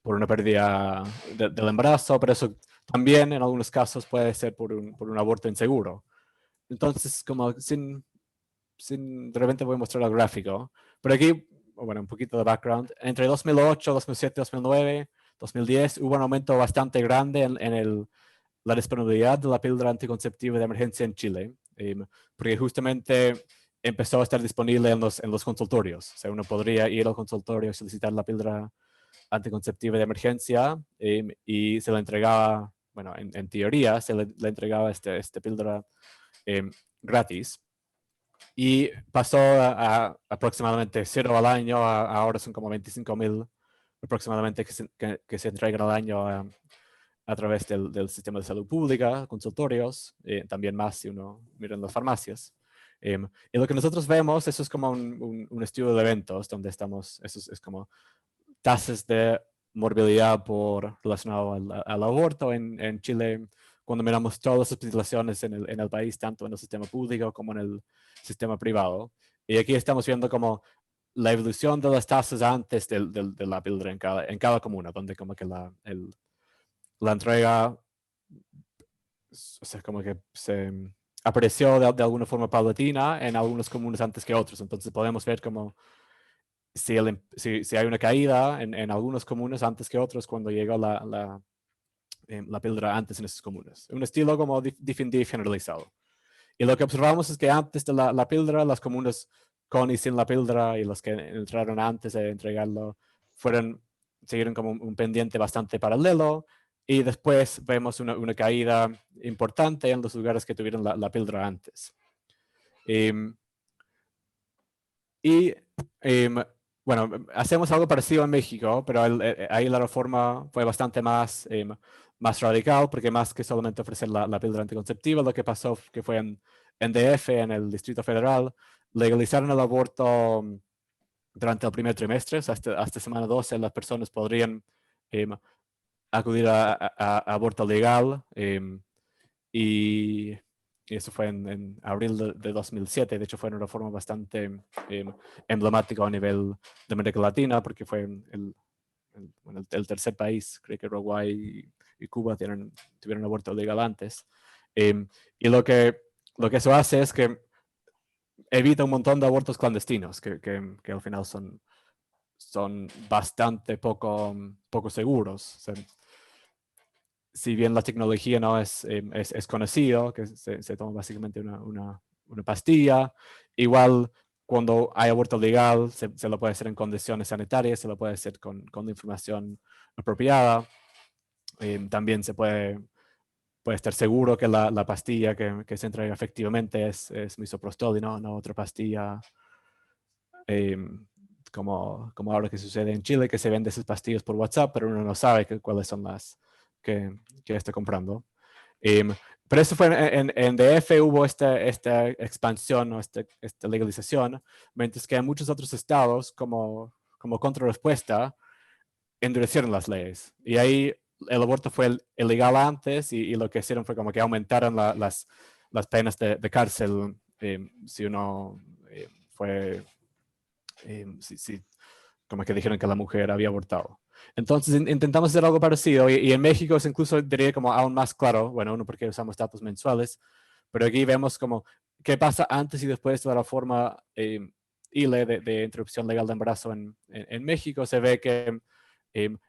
por una pérdida del embarazo, pero eso también en algunos casos puede ser por un aborto inseguro. Entonces, como de repente voy a mostrar el gráfico, pero aquí, bueno, un poquito de background. Entre 2008, 2007, 2009, 2010 hubo un aumento bastante grande en la disponibilidad de la píldora anticonceptiva de emergencia en Chile, porque justamente empezó a estar disponible en los consultorios. O sea, uno podría ir al consultorio y solicitar la píldora anticonceptiva de emergencia y se la entregaba, bueno, en teoría se le entregaba este píldora gratis. Y pasó a aproximadamente 0 al año, ahora son como 25.000 aproximadamente que se entregan al año a través del sistema de salud pública, consultorios, también más si uno mira en las farmacias. Y lo que nosotros vemos, eso es como un estudio de eventos, donde estamos, eso es como tasas de morbilidad relacionado al aborto en Chile, cuando miramos todas las hospitalizaciones en el país, tanto en el sistema público como en el sistema privado. Y aquí estamos viendo como la evolución de las tasas antes de la píldora en cada comuna, donde como que la entrega, o sea, como que se apareció de alguna forma paulatina en algunos comunas antes que otros. Entonces podemos ver como si hay una caída en algunos comunas antes que otros cuando llegó la píldora antes en esas comunas. Un estilo como difundido generalizado. Y lo que observamos es que antes de la píldora, las comunas con y sin la píldora y los que entraron antes de entregarlo siguieron como un pendiente bastante paralelo. Y después vemos una caída importante en los lugares que tuvieron la píldora antes. Bueno, hacemos algo parecido en México, pero ahí la reforma fue bastante más radical, porque más que solamente ofrecer la píldora anticonceptiva, lo que pasó que fue en DF, en el Distrito Federal, legalizaron el aborto durante el primer trimestre, hasta semana 12 las personas podrían acudir a aborto legal, y eso fue en abril de 2007. De hecho, fue una reforma bastante emblemática a nivel de América Latina, porque fue el tercer país, creo que Uruguay y Cuba tuvieron aborto legal antes. Y lo que eso hace es que evita un montón de abortos clandestinos, que al final son bastante poco seguros. O sea, si bien la tecnología no es conocido, que se toma básicamente una pastilla, igual cuando hay aborto legal, se lo puede hacer en condiciones sanitarias, se lo puede hacer con información apropiada. También se puede estar seguro que la pastilla que se entrega efectivamente es misoprostol y no otra pastilla, como ahora que sucede en Chile, que se venden esas pastillas por WhatsApp, pero uno no sabe cuáles son las que está comprando. Pero eso fue en DF, hubo esta expansión o esta legalización, mientras que en muchos otros estados, como contrarrespuesta, endurecieron las leyes. Y ahí el aborto fue ilegal antes y lo que hicieron fue como que aumentaron las penas de cárcel si uno fue, como que dijeron que la mujer había abortado. Entonces intentamos hacer algo parecido y en México es incluso, diría, como aún más claro, bueno, uno porque usamos datos mensuales, pero aquí vemos como qué pasa antes y después de la reforma ILE de interrupción legal de embarazo en México. Se ve que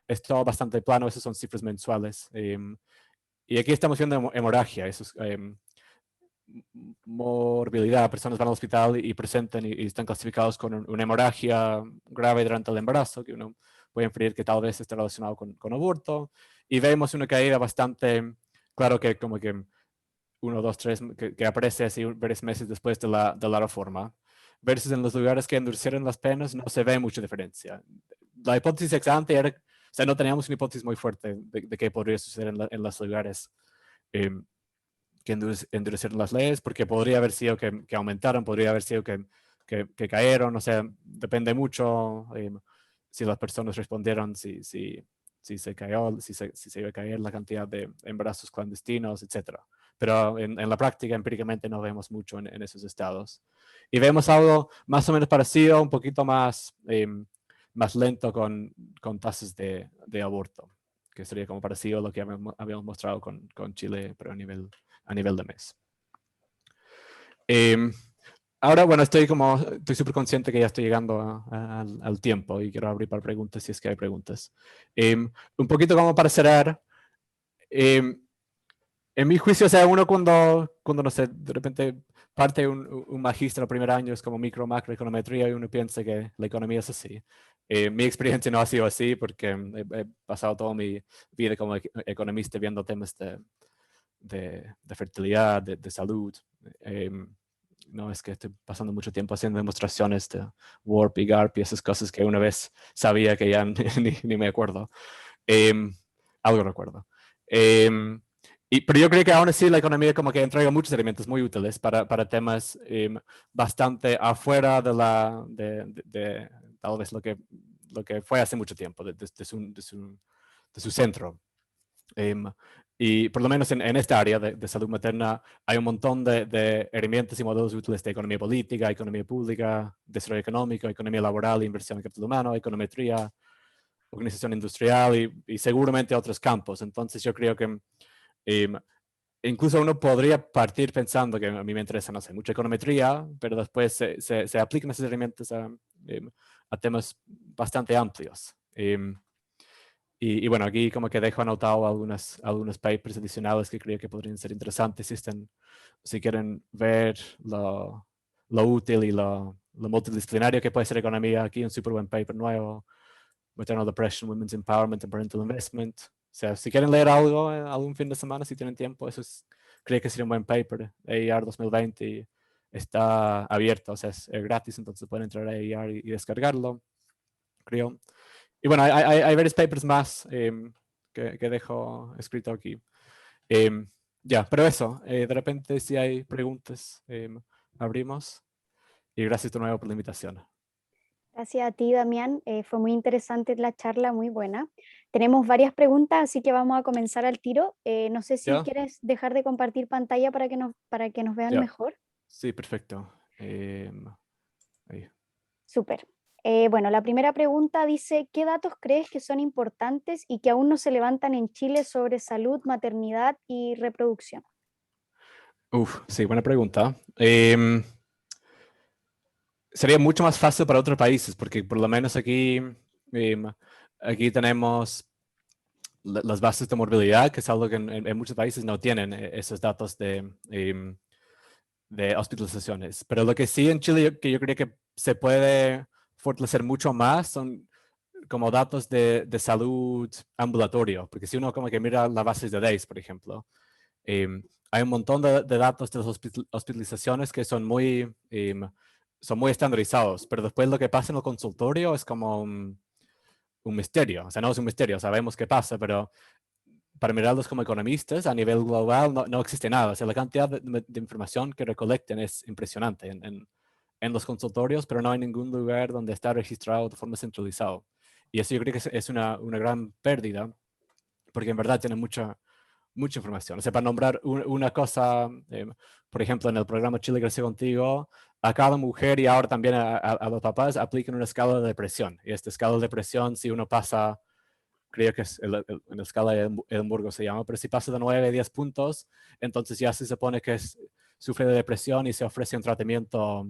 es todo bastante plano, esas son cifras mensuales. Y aquí estamos viendo hemorragia, eso es, morbilidad, personas van al hospital y presentan y están clasificados con una hemorragia grave durante el embarazo, que uno puede inferir que tal vez esté relacionado con aborto, y vemos una caída bastante, claro que como que 1, 2, 3, que aparece así varios meses después de la reforma, versus en los lugares que endurecieron las penas no se ve mucha diferencia. La hipótesis ex ante era, o sea, no teníamos una hipótesis muy fuerte de qué podría suceder en los lugares que endurecieron las leyes, porque podría haber sido que aumentaron, podría haber sido que cayeron, o sea, depende mucho si las personas respondieron, si se cayó, si se iba a caer la cantidad de embarazos clandestinos, etc. Pero en la práctica, empíricamente, no vemos mucho en esos estados. Y vemos algo más o menos parecido, un poquito más lento con tasas de aborto, que sería como parecido a lo que habíamos mostrado con Chile, pero a nivel de mes. Ahora, bueno, estoy súper consciente que ya estoy llegando al tiempo y quiero abrir para preguntas si es que hay preguntas. Un poquito como para cerrar, en mi juicio, o sea, uno cuando no sé, de repente parte un magíster el primer año es como macroeconometría y uno piensa que la economía es así. Mi experiencia no ha sido así porque he pasado toda mi vida como economista viendo temas de fertilidad, de salud. No es que estoy pasando mucho tiempo haciendo demostraciones de Warp y GARP y esas cosas que una vez sabía que ya ni me acuerdo. Algo recuerdo. Pero yo creo que aún así la economía como que entrega muchos elementos muy útiles para temas bastante afuera de tal vez lo que fue hace mucho tiempo, de su centro. Y por lo menos en esta área de salud materna hay un montón de herramientas y modelos útiles de economía política, economía pública, desarrollo económico, economía laboral, inversión en capital humano, econometría, organización industrial y seguramente otros campos. Entonces yo creo que incluso uno podría partir pensando que a mí me interesa, no sé, mucha econometría, pero después se aplican esas herramientas a temas bastante amplios. Y bueno, aquí como que dejo anotado algunos papers adicionales que creo que podrían ser interesantes si quieren ver lo útil y lo multidisciplinario que puede ser economía. Aquí un súper buen paper nuevo, Maternal Depression, Women's Empowerment and Parental Investment. O sea, si quieren leer algo algún fin de semana, si tienen tiempo, creo que sería un buen paper. AER 2020 y está abierto, o sea, es gratis, entonces pueden entrar a AER y descargarlo, creo. Y bueno, hay varios papers más que dejo escrito aquí. Ya, pero eso, de repente si hay preguntas, abrimos. Y gracias de nuevo por la invitación. Gracias a ti, Damián. Fue muy interesante la charla, muy buena. Tenemos varias preguntas, así que vamos a comenzar al tiro. No sé si quieres dejar de compartir pantalla para que nos vean mejor. Sí, perfecto. Ahí. Súper. Bueno, la primera pregunta dice, ¿qué datos crees que son importantes y que aún no se levantan en Chile sobre salud, maternidad y reproducción? Sí, buena pregunta. Sería mucho más fácil para otros países, porque por lo menos aquí tenemos las bases de morbilidad, que es algo que en muchos países no tienen esos datos de hospitalizaciones. Pero lo que sí en Chile, que yo creo que se puede fortalecer mucho más son como datos de salud ambulatorio, porque si uno como que mira las bases de DAIS, por ejemplo, hay un montón de datos de las hospitalizaciones que son muy estandarizados, pero después lo que pasa en el consultorio es como un misterio. O sea, no es un misterio, sabemos qué pasa, pero para mirarlos como economistas a nivel global no existe nada. O sea, la cantidad de información que recolecten es impresionante en los consultorios, pero no hay ningún lugar donde está registrado de forma centralizada. Y eso yo creo que es una gran pérdida, porque en verdad tiene mucha información. O sea, para nombrar una cosa, por ejemplo, en el programa Chile Crece Contigo, a cada mujer y ahora también a los papás aplican una escala de depresión. Y esta escala de depresión, si uno pasa, creo que es en la escala de Edimburgo se llama, pero si pasa de 9 a 10 puntos, entonces ya se supone que sufre de depresión y se ofrece un tratamiento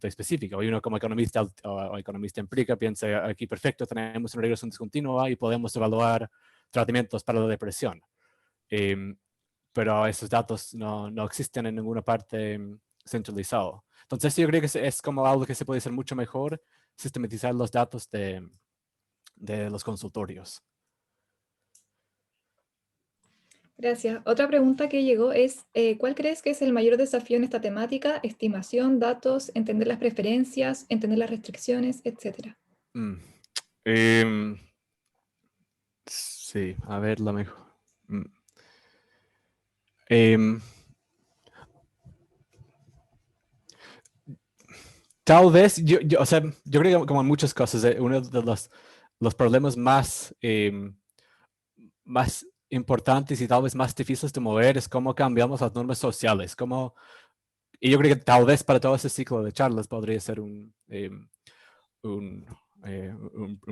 específico. Y uno como economista o economista empírica piensa, aquí perfecto, tenemos una regresión discontinua y podemos evaluar tratamientos para la depresión. Pero esos datos no existen en ninguna parte centralizado. Entonces yo creo que es como algo que se puede hacer mucho mejor, sistematizar los datos de los consultorios. Gracias. Otra pregunta que llegó es, ¿cuál crees que es el mayor desafío en esta temática? Estimación, datos, entender las preferencias, entender las restricciones, etcétera. Sí, a ver, lo mejor. Tal vez, o sea, yo creo que como en muchas cosas, uno de los problemas más importantes y tal vez más difíciles de mover es cómo cambiamos las normas sociales. Y yo creo que tal vez para todo ese ciclo de charlas podría ser un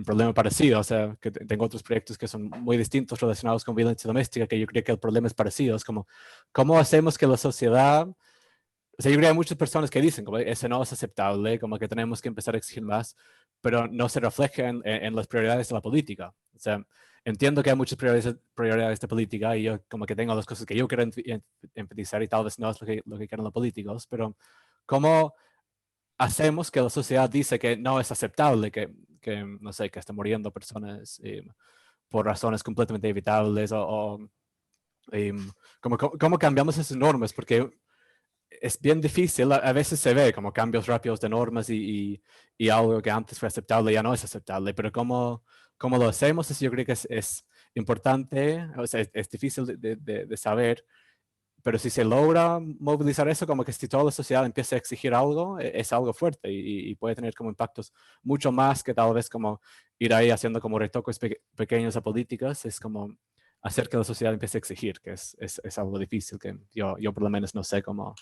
problema parecido. O sea, que tengo otros proyectos que son muy distintos relacionados con violencia doméstica, que yo creo que el problema es parecido. Es como, ¿cómo hacemos que la sociedad... O sea, yo creo que hay muchas personas que dicen como eso no es aceptable, como que tenemos que empezar a exigir más, pero no se refleja en las prioridades de la política. O sea, entiendo que hay muchas prioridades de política y yo como que tengo las cosas que yo quiero empatizar y tal vez no es lo que quieren los políticos, pero ¿cómo hacemos que la sociedad dice que no es aceptable que no sé, que estén muriendo personas por razones completamente evitables ¿cómo cambiamos esas normas? Porque es bien difícil, a veces se ve como cambios rápidos de normas y algo que antes fue aceptable ya no es aceptable, pero cómo lo hacemos, eso yo creo que es importante, o sea, es difícil de saber, pero si se logra movilizar eso, como que si toda la sociedad empieza a exigir algo, es algo fuerte y puede tener como impactos mucho más que tal vez como ir ahí haciendo como retoques pequeños a políticas, es como hacer que la sociedad empiece a exigir, que es algo difícil, que yo por lo menos no sé cómo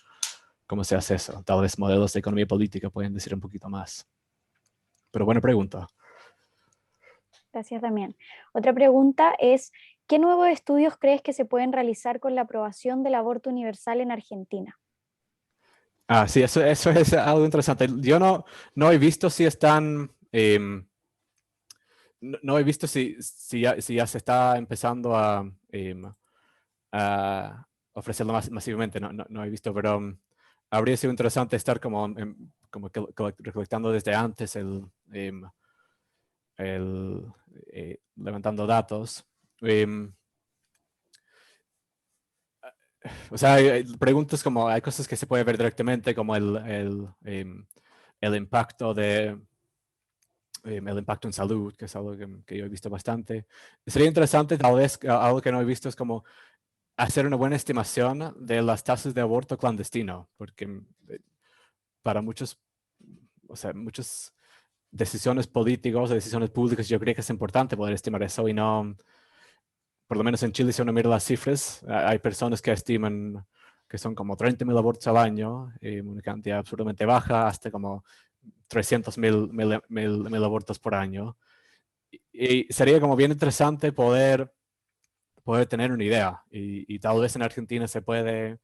se hace eso. Tal vez modelos de economía política pueden decir un poquito más. Pero buena pregunta. Gracias, Damián. Otra pregunta es, ¿qué nuevos estudios crees que se pueden realizar con la aprobación del aborto universal en Argentina? Sí, eso es algo interesante. Yo no he visto si están... no he visto si ya se está empezando a ofrecerlo masivamente. No he visto, pero habría sido interesante estar como recolectando desde antes levantando datos. O sea, hay preguntas como, hay cosas que se puede ver directamente, como el impacto el impacto en salud, que es algo que yo he visto bastante. Sería interesante, tal vez, algo que no he visto es como hacer una buena estimación de las tasas de aborto clandestino, porque para muchas decisiones políticas o decisiones públicas, yo creo que es importante poder estimar eso y no, por lo menos en Chile, si uno mira las cifras, hay personas que estiman que son como 30.000 abortos al año, una cantidad absolutamente baja, hasta como 300.000 abortos por año. Y sería como bien interesante poder tener una idea. Y tal vez en Argentina se puede,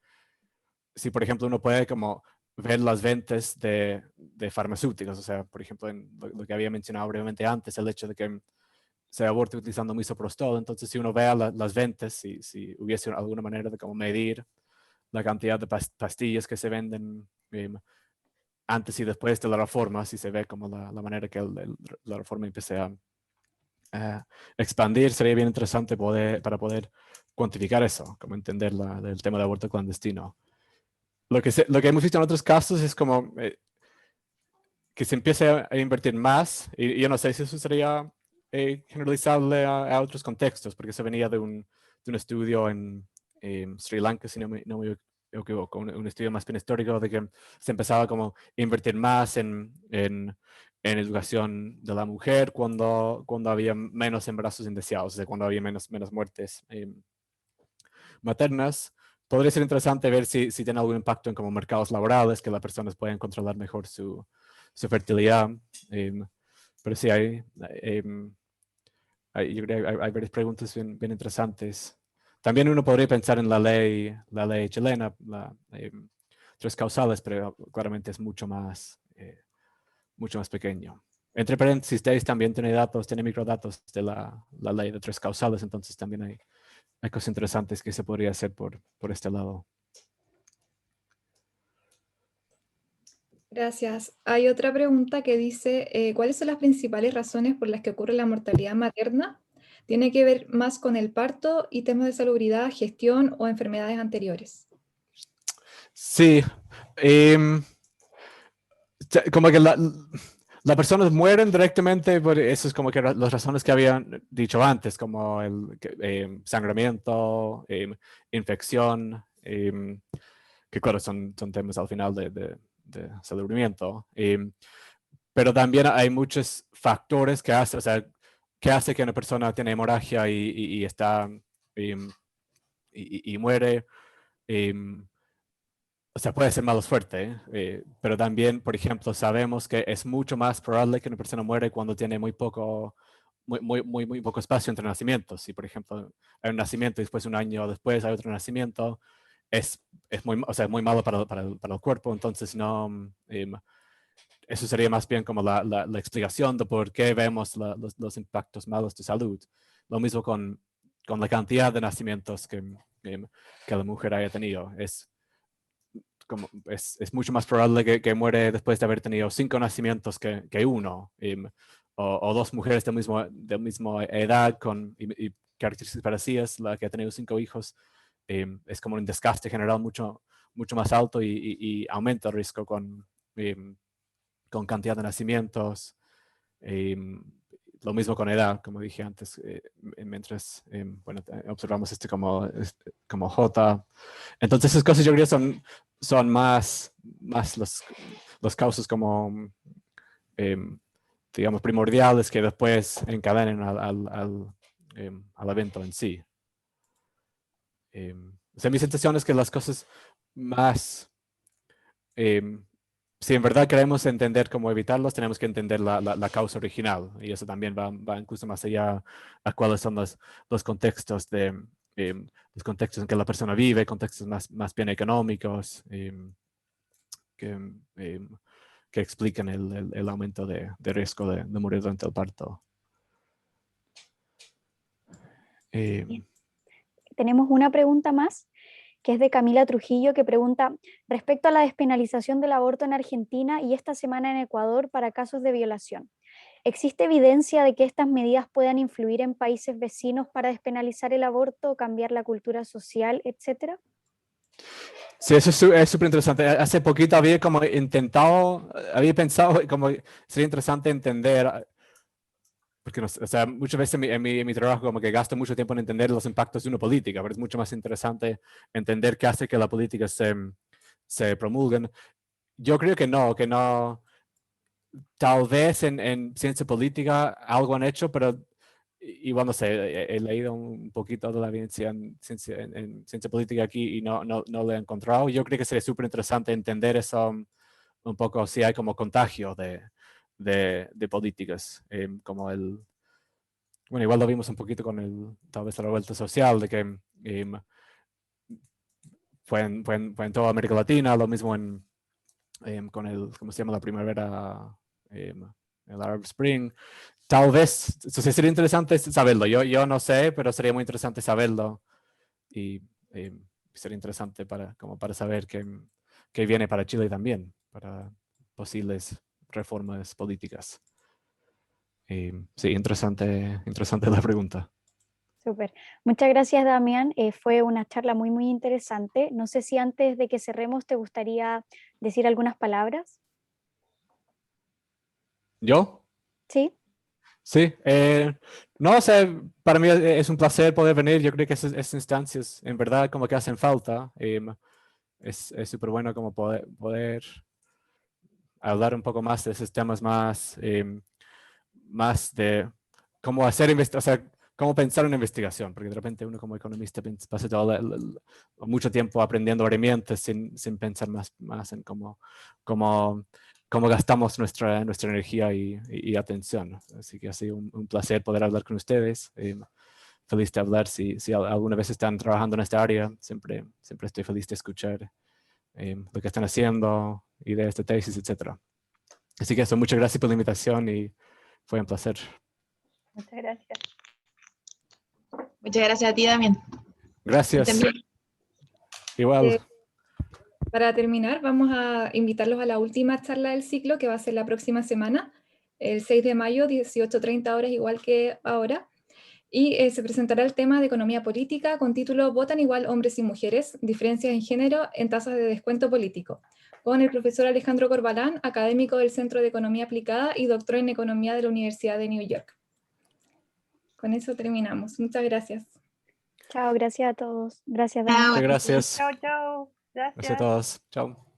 si por ejemplo uno puede como ver las ventas de farmacéuticos, o sea, por ejemplo, en lo que había mencionado brevemente antes, el hecho de que se aborte utilizando misoprostol. Entonces, si uno vea las ventas, si hubiese alguna manera de como medir la cantidad de pastillas que se venden antes y después de la reforma, si se ve como la manera que la reforma empiece a expandir, sería bien interesante para poder cuantificar eso, como entender el tema de aborto clandestino. Lo que hemos visto en otros casos es como que se empiece a invertir más, y yo no sé si eso sería generalizable a otros contextos, porque se venía de un estudio en Sri Lanka, si no me equivoco, un estudio más bien histórico de que se empezaba como a invertir más en educación de la mujer cuando había menos embarazos indeseados, o sea, cuando había menos muertes maternas. Podría ser interesante ver si tiene algún impacto en como mercados laborales, que las personas puedan controlar mejor su fertilidad. Pero sí, yo creo que hay varias preguntas bien interesantes. También uno podría pensar en la ley chilena, tres causales, pero claramente es mucho más pequeño. Entre paréntesis, Days también tiene microdatos de la ley de tres causales, entonces también hay cosas interesantes que se podría hacer por este lado. Gracias. Hay otra pregunta que dice, ¿cuáles son las principales razones por las que ocurre la mortalidad materna? ¿Tiene que ver más con el parto y temas de salubridad, gestión o enfermedades anteriores? Sí, como que las personas mueren directamente por eso, es como que las razones que habían dicho antes, como el sangramiento, infección, que claro, son temas al final de salubridad. Pero también hay muchos factores que hacen, o sea, que hace que una persona tiene hemorragia y está y muere. O sea, puede ser malo suerte, pero también, por ejemplo, sabemos que es mucho más probable que una persona muere cuando tiene muy poco espacio entre nacimientos. Si, por ejemplo, hay un nacimiento y después un año después hay otro nacimiento, es muy malo para el cuerpo. Entonces, no, eso sería más bien como la explicación de por qué vemos los impactos malos de salud. Lo mismo con la cantidad de nacimientos que la mujer haya tenido. Es mucho más probable que muere después de haber tenido 5 nacimientos que uno, o 2 mujeres de misma edad y características parecidas, la que ha tenido 5 hijos, es como un desgaste general mucho más alto y aumenta el riesgo con cantidad de nacimientos. Lo mismo con edad, como dije antes, mientras observamos como J. Entonces esas cosas yo creo son más los causas como, digamos, primordiales que después encadenen al evento en sí. O sea, mi sensación es que las cosas más, si en verdad queremos entender cómo evitarlos, tenemos que entender la causa original. Y eso también va incluso más allá a cuáles son los contextos los contextos en que la persona vive, contextos más bien económicos, que explican el aumento de riesgo de morir durante el parto. Tenemos una pregunta más, que es de Camila Trujillo, que pregunta, respecto a la despenalización del aborto en Argentina y esta semana en Ecuador para casos de violación, ¿existe evidencia de que estas medidas puedan influir en países vecinos para despenalizar el aborto, cambiar la cultura social, etcétera? Sí, eso es súper interesante. Hace poquito había pensado como sería interesante entender, porque o sea, muchas veces en mi trabajo como que gasto mucho tiempo en entender los impactos de una política, pero es mucho más interesante entender qué hace que la política se promulguen. Yo creo que no, tal vez en ciencia política algo han hecho, pero igual no sé, he leído un poquito de la evidencia en ciencia política aquí y no lo he encontrado. Yo creo que sería súper interesante entender eso un poco, si hay como contagio de políticas, como bueno, igual lo vimos un poquito con tal vez la revuelta social, de que fue en toda América Latina, lo mismo con ¿cómo se llama? La primavera, el Arab Spring. Tal vez, sería interesante saberlo. Yo no sé, pero sería muy interesante saberlo. Y sería interesante para saber qué viene para Chile también, para posibles reformas políticas. Sí, interesante la pregunta. Súper. Muchas gracias, Damián. Fue una charla muy, muy interesante. No sé si antes de que cerremos te gustaría decir algunas palabras. ¿Yo? ¿Sí? Sí, no, o sea, para mí es un placer poder venir. Yo creo que esas instancias en verdad como que hacen falta. Es súper bueno como poder hablar un poco más de esos temas más de cómo hacer o sea, cómo pensar una investigación, porque de repente uno como economista pasa mucho tiempo aprendiendo herramientas sin pensar más en cómo gastamos nuestra energía y atención. Así que ha sido un placer poder hablar con ustedes. Feliz de hablar. Si alguna vez están trabajando en esta área, siempre estoy feliz de escuchar lo que están haciendo, ideas de tesis, etc. Así que eso, muchas gracias por la invitación y fue un placer. Muchas gracias. Muchas gracias a ti, Damián. Gracias. Igual. Para terminar, vamos a invitarlos a la última charla del ciclo, que va a ser la próxima semana, el 6 de mayo, 18:30 horas, igual que ahora. Y se presentará el tema de economía política con título ¿Votan igual hombres y mujeres? Diferencias en género en tasas de descuento político, con el profesor Alejandro Corbalán, académico del Centro de Economía Aplicada y doctor en Economía de la Universidad de New York. Con eso terminamos. Muchas gracias. Chao, gracias a todos. Gracias, Damián. Muchas gracias. Chao, chao. Gracias. Gracias a todos. Chao.